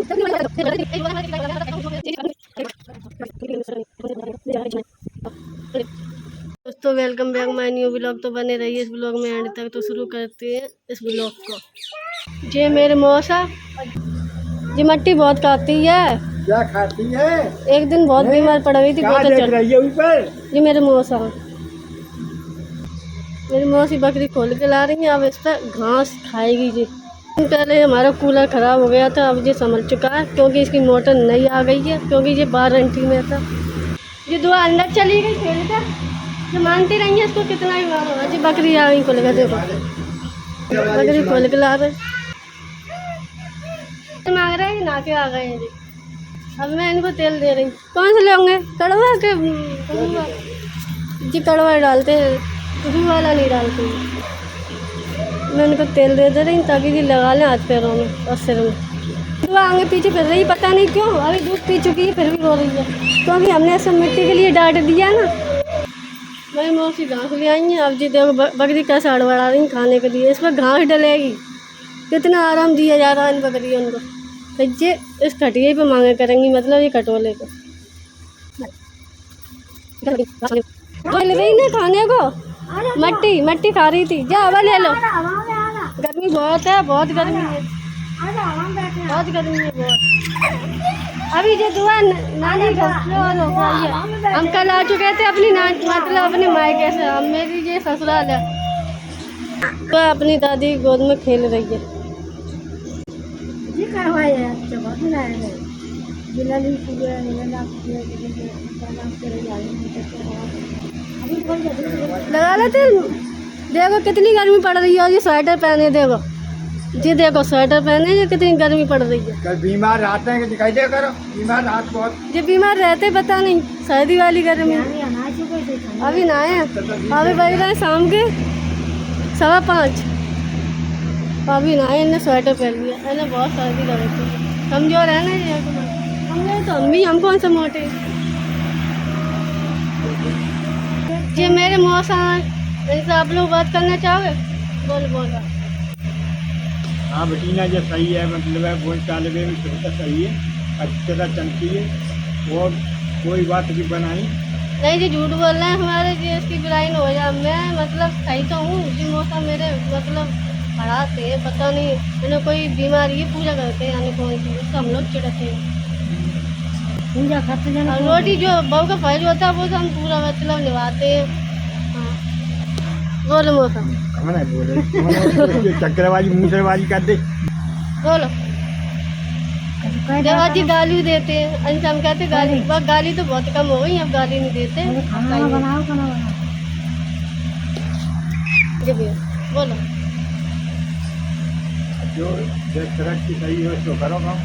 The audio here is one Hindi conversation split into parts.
दोस्तों welcome back my new blog. तो बने रहिए इस ब्लॉग में एंड तक। तो शुरू करते हैं इस ब्लॉग को। ये मेरे मौसा जी मट्टी बहुत खाती है। क्या खाती है? एक दिन बहुत बीमार पड़ गई थी। बहुत अच्छा ये मेरे मौसा मेरी मौसी बकरी खोल के ला रही है। अब इस पर घास खाएगी जी। पहले हमारा कूलर ख़राब हो गया था, अब ये संभल चुका है क्योंकि इसकी मोटर नई आ गई है, क्योंकि ये वारंटी में था। ये दुआ अंदर चली गई खेल कर, जो मानती रही है इसको कितना ही मारो। जी बकरी आ गई खोल कर, देखो बकरी खोल के ला रहे मांग रहे हैं, नाके आ गए हैं जी। अब मैं इनको तेल दे रही हूँ। कौन से लेंगे, कड़वा के जी? कड़वा डालते हैं, रू वाला नहीं डालते हैं। मैं उनको तेल दे रही हूँ ताकि ये लगा लें हाथ पैरों में और सिर में। तो आगे पीछे फिर रही, पता नहीं क्यों। अभी दूध पी चुकी है फिर भी रो रही है, क्योंकि हमने सब मिट्टी के लिए डांट दिया ना। मेरी मौसी घास ले आई हैं। अब जी देखो बकरी कैसे हड़बड़ा रही खाने के लिए। इस पर घास डलेगी, कितना आराम दिया जा रहा है इन बकरियों को। तो ये इस खटिए पे मांगे करेंगी, मतलब ये कटोले को मिल रही ना खाने को। मट्टी मट्टी खा रही थी। जा हवा ले लो। गर्मी बहुत है, बहुत गर्मी है, बहुत गर्मी है बहुत। अभी जो दुआ नानी हम कल आ चुके थे अपनी मतलब अपनी मायके से। हम मेरी ये ससुराल है। तो अपनी दादी गोद में खेल रही है। लगा लेते। देखो कितनी गर्मी पड़ रही है। और ये स्वेटर पहने, देखो जी, देखो स्वेटर पहने, ये कितनी गर्मी पड़ रही है। कल बीमार रहते हैं, दिखाई दे करो बीमार रात बहुत। ये बीमार रहते पता नहीं, सर्दी वाली गर्मी। अभी नहाए हैं, अभी बज रहे हैं शाम के 5:15। अभी नहाए, इन्हें स्वेटर पहन लिया। इन्हें बहुत सर्दी लग रही थी, कमजोर है ना ये। कमजोर तो हम भी, हम कौन से मोटे। ये मेरे मौसा इनसे आप लोग बात करना चाहोगे? बोल। हाँ बेटीना जो सही है, मतलब है बोल चाल में सही है, अच्छी तरह चलती है और कोई बात भी बनाई नहीं जी। झूठ बोल रहे हैं हमारे जी, इसकी बिराइन हो जाए। मैं मतलब सही तो हूँ जी। मौसा मेरे मतलब पढ़ाते हैं, पता नहीं इन्हें कोई बीमारी है, पूजा करते हैं यानी कौन सी, उसको हम लोग चिढ़ते हैं। पूजा करते हैं, रोटी जो बहू का फर्ज होता है वो तो हम पूरा मतलब निभाते हैं। बोलो मौसा। चक्करबाजी मुसरबाजी कर दे। बोलो। देवाजी गाली देते हैं, अंश हम कहते गाली। गाली तो बहुत कम हो गई, अब गाली नहीं देते। बोलो। जो तरह की सही है उसको करो। हाँ,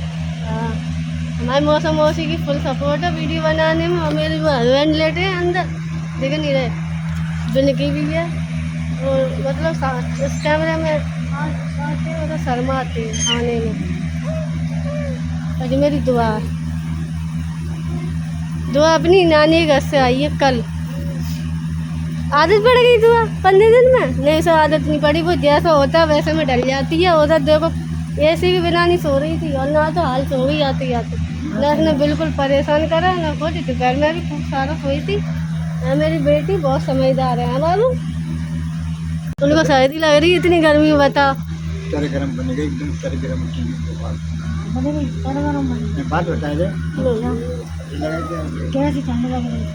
हमारे मौसा मौसी की फुल सपोर्ट है वीडियो बनाने में। और मेरे हस्बैंड लेटे हैं अंदर, देख नहीं रहे, बिनकी भी है। और मतलब इस कैमरे में आते हैं तो शर्माते हैं आने में। और मेरी दुआ अपनी नानी के घर से आई है कल। आदत पड़ गई दुआ 15 दिन में। नहीं सर आदत नहीं पड़ी, वो जैसा होता है वैसे में डल जाती है। उधर देखो ऐसी भी बिना नहीं सो रही थी, और ना तो हाल सो गई आती ना उसने बिल्कुल परेशान करा ना कुछ। दोपहर में भी खूब सारा सोई थी। मेरी बेटी बहुत समझदार है बाबू, उनको सर्दी लग रही है इतनी गर्मी में। बताओ गरम बनेगा एकदम, गरम बात बता दे कैसी ठंड लग रही है।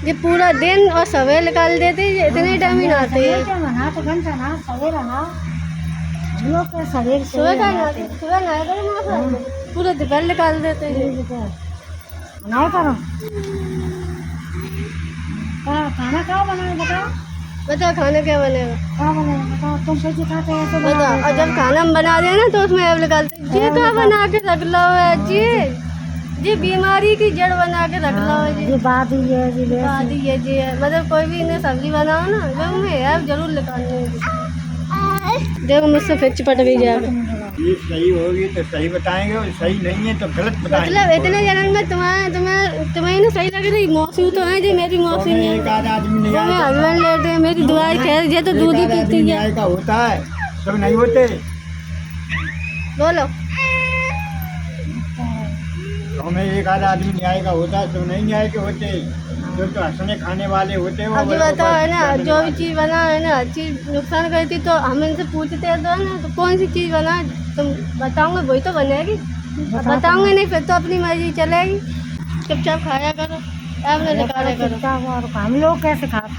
ये पूरा दिन और सवेरे निकाल देते, इतने टाइम ही नहाते हैं। सुबह नहाए पूरा दोपहर निकाल देते हैं। खाना क्या बनाए बताओ खाना क्या बनेगा? तुम सोची खाते हैं बताओ। और जब खाना हम बना दें ना तो उसमें ऐप निकालते हैं, ये क्या बना के रख लो है जी बीमारी की जड़ बना के रख लो है जी। बात ही है जी। मतलब कोई भी इन्हें सब्जी बनाओ ना, जो उन्हें ऐप जरूर निकालनी है। देखो मुझसे फिर चिपट गई जाएगा। ये सही होगी तो सही बताएंगे और सही नहीं है तो गलत बताएंगे। मतलब इतने जनन में तुम्हें ना सही लग रही मौसी तो है जी, मेरी मौसी तो नहीं एक आध आदमी नहीं है, आएगा, हस्बैंड लेटे हैं, मेरी दुआई खैर ये तो दूध ही एक आध पीती आदमी है। न्याय का होता है, सब नहीं होते। बोलो गाँव में एक आध आदमी न्याय का होता है, सब नहीं न्याय के होते। जो तो हंसने खाने वाले होते हैं वो अब जो बताओ है ना, जो भी चीज़ बना है ना, चीज़ नुकसान करती तो हम इनसे पूछते हैं तो है ना, तो कौन सी चीज़ बना तुम बताओगे वही तो बनेगी, बताओगे नहीं फिर तो अपनी मर्जी चलेगी। चुपचाप खाया करो, आपने निकाला करो। और हम लोग कैसे खाते?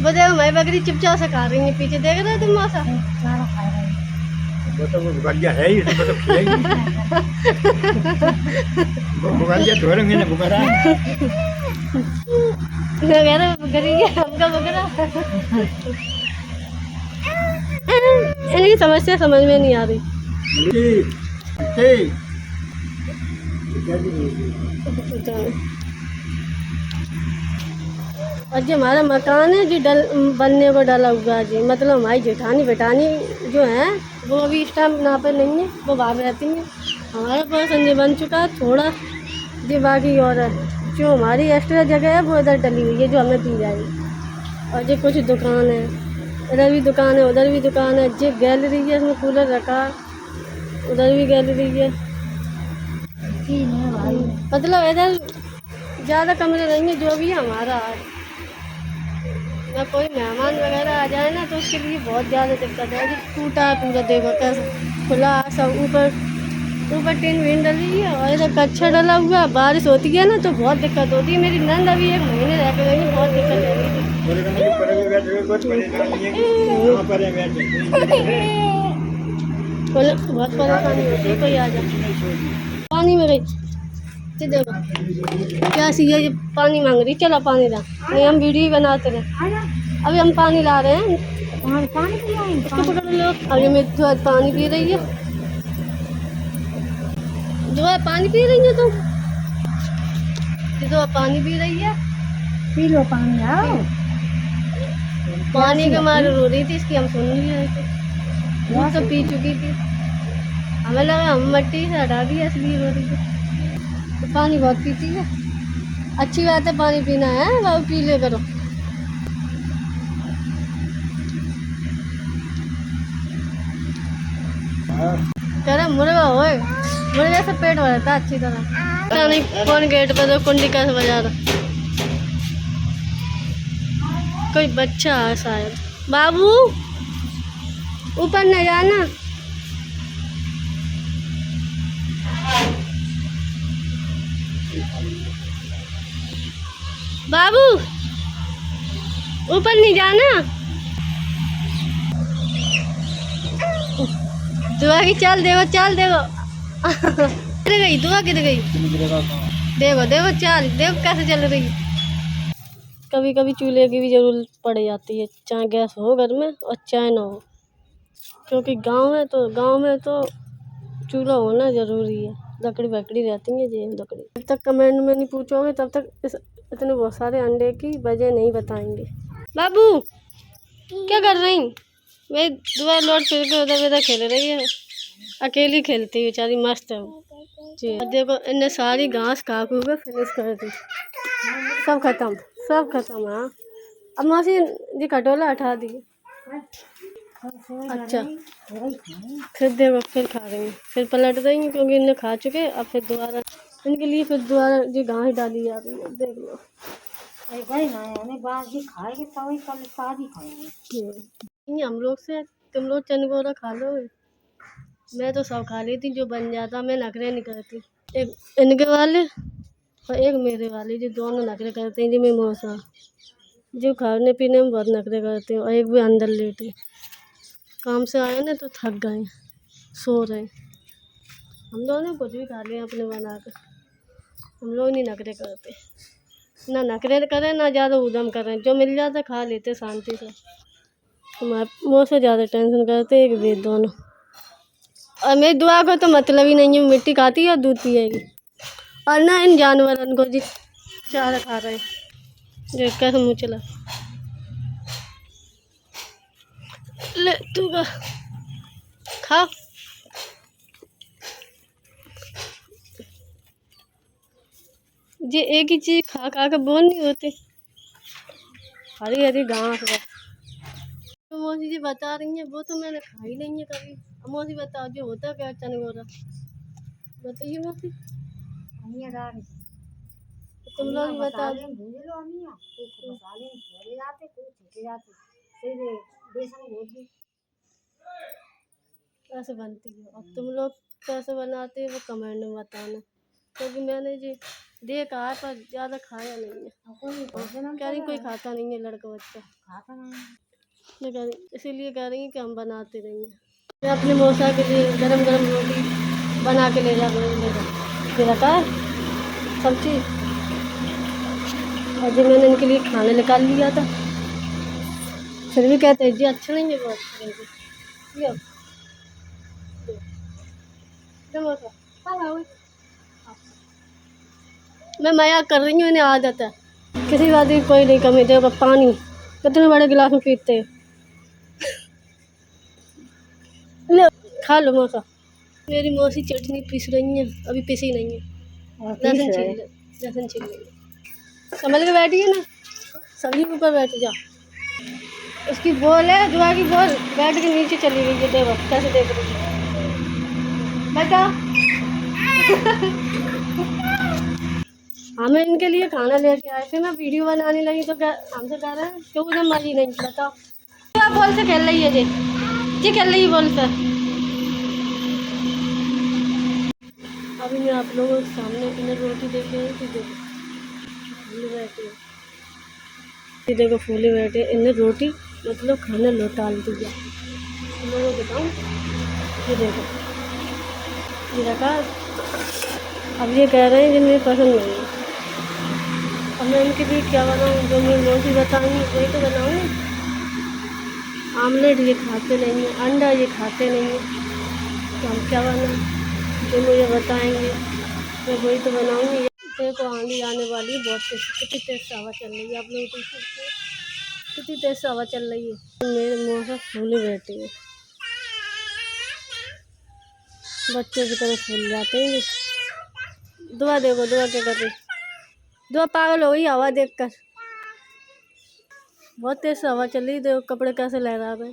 वो देखो मैं बकरी चुपचाप से खा रही है, पीछे देख रहे हो तुम मौसा। चारों खा रहे हैं। वो तो वो बुगरिया है ही, इसको तो खिलाई वो बुगरिया धोरेंगे ना बुगरा। वगैरह बकरी है हमका बकरा। इनकी समस्या समझ में नहीं आ रही। और जो हमारा मकान है जो बनने को डाला हुआ है जी, मतलब हमारी जेठानी बेटानी जो है वो अभी इस टाइम यहाँ पर नहीं है, वो बाहर रहती हैं। हमारा पर्सन जो बन चुका है थोड़ा जी, बाकी और है जो हमारी एक्स्ट्रा जगह है वो इधर डली हुई है जो हमें दी जाएगी। और जो कुछ दुकान है, इधर भी दुकान है उधर भी दुकान है, जो गैलरी है उसमें कूलर रखा, उधर भी गैलरी है। मतलब इधर ज़्यादा कमरे नहीं है, जो भी है हमारा है ना। कोई मेहमान वगैरह आ जाए ना तो उसके लिए बहुत ज़्यादा दिक्कत है। टूटा पूरा देखो कैसा खुला, सब ऊपर टीन वीन डली है और इधर कच्छा डला हुआ। बारिश होती है ना तो बहुत दिक्कत होती है। मेरी नंद अभी 1 महीने रह के गई, बहुत दिक्कत हो रही बहुत परेशानी होती है। कोई आ जाए पानी में गई देखो क्या सी है, ये पानी मांग रही, चलो पानी ला। नहीं हम वीडियो ही बनाते रहे, अभी हम पानी ला रहे हैं। पानी पिलाएंगे? इसको पकड़ लो। अभी मैं तो पानी पी रही है, जो है पानी पी रही है तुम, जो पानी पी रही है, पी लो पानी। आओ पानी के मारे रो रही थी इसकी, हम सुन नहीं रहे थे। वो तो पी चुकी थी, हमें लगा हम मट्टी से हटा दिया इसलिए रो रही थी। तो पानी बहुत पीती है, अच्छी बात है पानी पीना है, बाबू पी ले करो। कह रहे मुर्गा होए, मुर्गे से पेट भरता अच्छी तरह। पता नहीं कौन गेट पे तो कुंडी कैसे बजा रहा, कोई बच्चा है शायद। बाबू ऊपर न जाना। बाबू ऊपर नहीं जाना। दुआ की चाल देखो, चाल देखो। किधर गई दुआ, किधर गई? देखो देखो चाल देखो कैसे चल रही है। कभी कभी चूल्हे की भी जरूरत पड़ जाती है, चाहे गैस हो घर में और चाहे ना हो, क्योंकि गांव में तो चूल्हा होना ज़रूरी है। लकड़ी वकड़ी रहती है जी, लकड़ी। जब तक कमेंट में नहीं पूछोगे तब तक इतने बहुत सारे अंडे की वजह नहीं बताएंगे। बाबू क्या कर रही? मैं दुआ लौट फिर के उधर इधर खेल रही है, अकेली खेलती है बेचारी, मस्त है जी। देखो इन्हें सारी घास खा खू के फिनिश कर दी, सब खत्म सब खत्म। हाँ अब मौसी जी खटोला हटा दी। अच्छा फिर देखो फिर खा रही हैं, फिर पलट रही हैं क्योंकि इन्हें खा चुके। अब फिर दोबारा इनके लिए फिर दोबारा जी घास डाली जा रही है, देख लो। हम लोग से तुम लोग चनगोरा खा लो, मैं तो सब खा लेती जो बन जाता, मैं नखरे नहीं करती। एक इनके वाले और एक मेरे वाले, जो दोनों नखरे करते हैं जी। मैं मौसा जो खाने पीने में बहुत नखरे करते हैं, और एक भी अंदर लेटे काम से आए ना तो थक गए सो रहे। हम लोग ने कुछ भी खा लिया अपने बना कर, हम लोग नहीं नखरे करते, ना नखरे करें ना ज़्यादा उधम करें, जो मिल जाता खा लेते शांति से। मुँह से ज़्यादा टेंशन करते एक वे दोनों। और मेरी दुआ को तो मतलब ही नहीं है, मिट्टी खाती है और दूध पिएगी, और ना इन जानवरों को जी चारा खा रहे हैं। जो कैसे मुँह चला ले तू खा। ये एक ही चीज खा खा के बोर नहीं होते। हरी हरी घास है। तो मौसी जी बता रही हैं, वो तो मैंने खाई नहीं है कभी। अब मौसी बताओ जो होता क्या अच्छा नहीं होता, बताइए मौसी। अमिया डाल तुम लोग ही बताओ। भूज लो अमिया, कुछ मसाले थोड़े जाते कुछ छूटे जाते, फिर बेसन घोट दी। कैसे बनती है और तुम लोग कैसे बनाते हो वो कमेंट में बताना, क्योंकि मैंने जी देखा है पर ज़्यादा खाया नहीं है। कह रही कोई खाता नहीं है लड़का बच्चा, खाता नहीं। मैं कह रही इसीलिए कह रही कि हम बनाते नहीं हैं। मैं अपने मौसा के लिए गरम गरम रोटी बना के ले रखा है सब चीज़। और जो मैंने इनके लिए खाने निकाल लिया था, फिर भी कहते हैं जी अच्छा नहीं है, वो अच्छा नहीं है। मैं मजाक कर रही हूँ, इन्हें आदत है किसी बात की कोई नहीं कमी। देखो पानी कितने बड़े गिलास में पीते हैं। ले खा लो मौसा। मेरी मौसी चटनी पीस रही है, अभी पिसी नहीं है। लहसुन छील ले, लहसुन छील ले। संभल के बैठी है ना, सभी के ऊपर बैठ जा। उसकी बॉल है, दुआ की बॉल बैठ के नीचे चली गई है। देखो कैसे देख रही है बेटा। हमें इनके लिए खाना लेके आए थे ना, वीडियो बनाने लगी तो हमसे कह रहे हैं क्यों उधर मर्जी नहीं बताओ। क्या बॉल से खेल रही है जी खेल रही है बॉल से। अभी मैं आप लोगों के सामने इन्हें रोटी देख रही हूँ कि देखो फूले बैठे, ये देखो फूले बैठे। इन्हें रोटी मतलब खाना लौटाल दिया। तुम लोगों को बताऊँ, ये देखो ये रखा। अब ये कह रहे हैं कि मुझे पसंद नहीं है। अब मैं इनके लिए क्या बनाऊँ, जो मेरी मौसी बताऊँगी वही तो बनाऊँ। आमलेट ये खाते नहीं हैं, अंडा ये खाते नहीं हैं, तो हम क्या बनाएं, जो मुझे बताएंगे मैं वही तो बनाऊँगी। देखो आंधी आने वाली है बहुत तेज, कितनी तेज हवा चल रही है। आप लोग देख सकते हैं कितनी तेज हवा चल रही है। मेरे मौसा फूले बैठे हैं, बच्चों की तरह फूल जाते हैं। दुआ देखो, दुआ क्या कर रही, दुआ पागल हो गई हवा देखकर। बहुत तेज हवा चल रही है, देखो कपड़े कैसे लहरा रहे।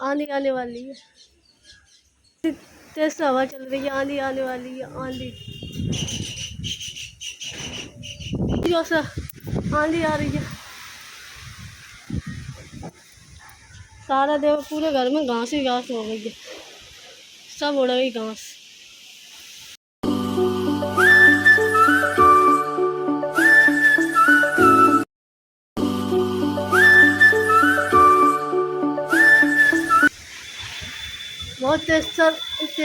आंधी आने वाली है, तेज हवा चल रही है, आंधी आने वाली है। आंधी जैसा आंधी आ रही है। सारा देखो पूरे घर में घास ही घास हो गई है, सब उड़ गई घास। बहुत तेज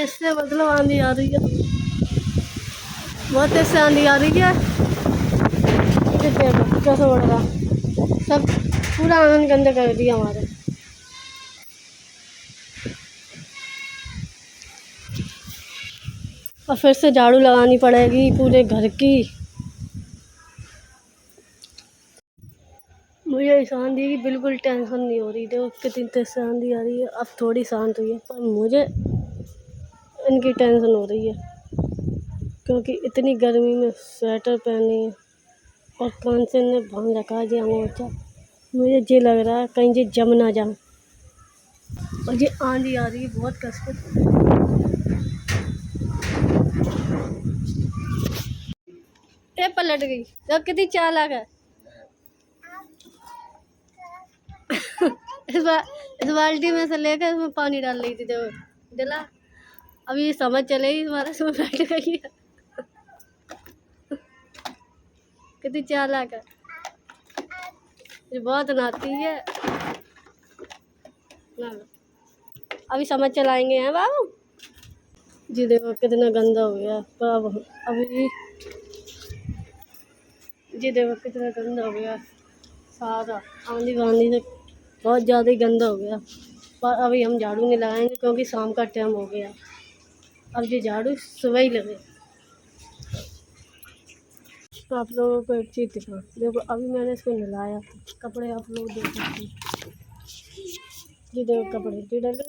से मतलब आंधी आ रही है, बहुत तेज से आंधी आ रही है। देखो कैसे उड़ रहा, सब पूरा आंगन गंदा कर दिया हमारे। और फिर से झाड़ू लगानी पड़ेगी पूरे घर की। मुझे इस आंधी की बिल्कुल टेंशन नहीं हो रही। देखो कितनी तेज से आंधी आ रही है, अब थोड़ी शांत हुई है, पर मुझे इनकी टेंशन हो रही है क्योंकि इतनी गर्मी में स्वेटर पहनी है और कान से ने बांध रखा है जी अंगोछा। मुझे ये लग रहा है कहीं ये जम ना जाऊँ। और ये आंधी आ रही है बहुत कसके। ये पलट गई तो कितनी चालाक है। इस बाल्टी में से लेकर इसमें पानी डाल रही थी, देखो दिला। अभी ये समझ चलेगी तुम्हारा, इसमें बैठ गई है। कितनी चालाक है, ये बहुत नाती है। अभी समझ चलाएंगे हैं बाबू जी। देखो कितना गंदा हो गया, पर अब अभी जी देखो कितना गंदा हो गया सारा। आंधी वांधी से बहुत ज़्यादा ही गंदा हो गया, पर अभी हम झाड़ू नहीं लगाएंगे क्योंकि शाम का टाइम हो गया। अब ये झाड़ू सुबह ही लगे। तो आप लोगों को एक चीज़ दिखा, देखो अभी मैंने इसको नहलाया, कपड़े आप लोग देख सकते हैं। ये देखो कपड़े ये डले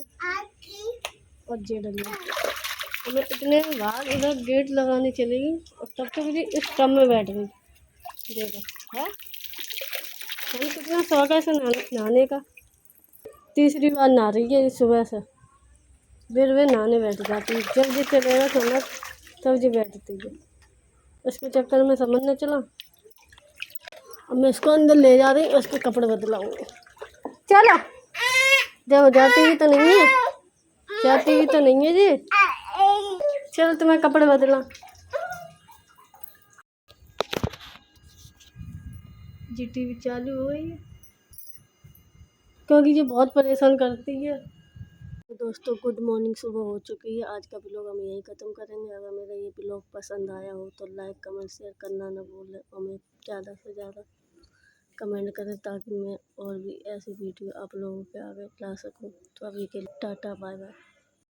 और ये डले। मैं इतने बाद उधर गेट लगाने चली गई और तब तक मुझे इस टब में बैठ गई। देखो है हम कितना शौक है इसे नहाने का। तीसरी बार नहा रही है सुबह से। फिर वे नहाने बैठ जाती है जब जी चलेगा सोना तब जी बैठती है। इसके चक्कर में समझ न चला। अब मैं इसको अंदर ले जा रही उसके कपड़े बदलाऊंगी। चलो जब जाती हुई तो नहीं है जाती हुई तो नहीं है जी। चलो तुम्हें कपड़े बदला। जी टीवी चालू हो गई है क्योंकि ये बहुत परेशान करती है। तो दोस्तों गुड मॉर्निंग, सुबह हो चुकी है। आज का ब्लॉग हम यहीं ख़त्म करेंगे। अगर मेरा ये ब्लॉग पसंद आया हो तो लाइक कमेंट शेयर करना ना भूलें और मैं ज़्यादा से ज़्यादा कमेंट करें ताकि मैं और भी ऐसी वीडियो आप लोगों के आगे ला सकूं। तो अभी के लिए टाटा बाय बाय।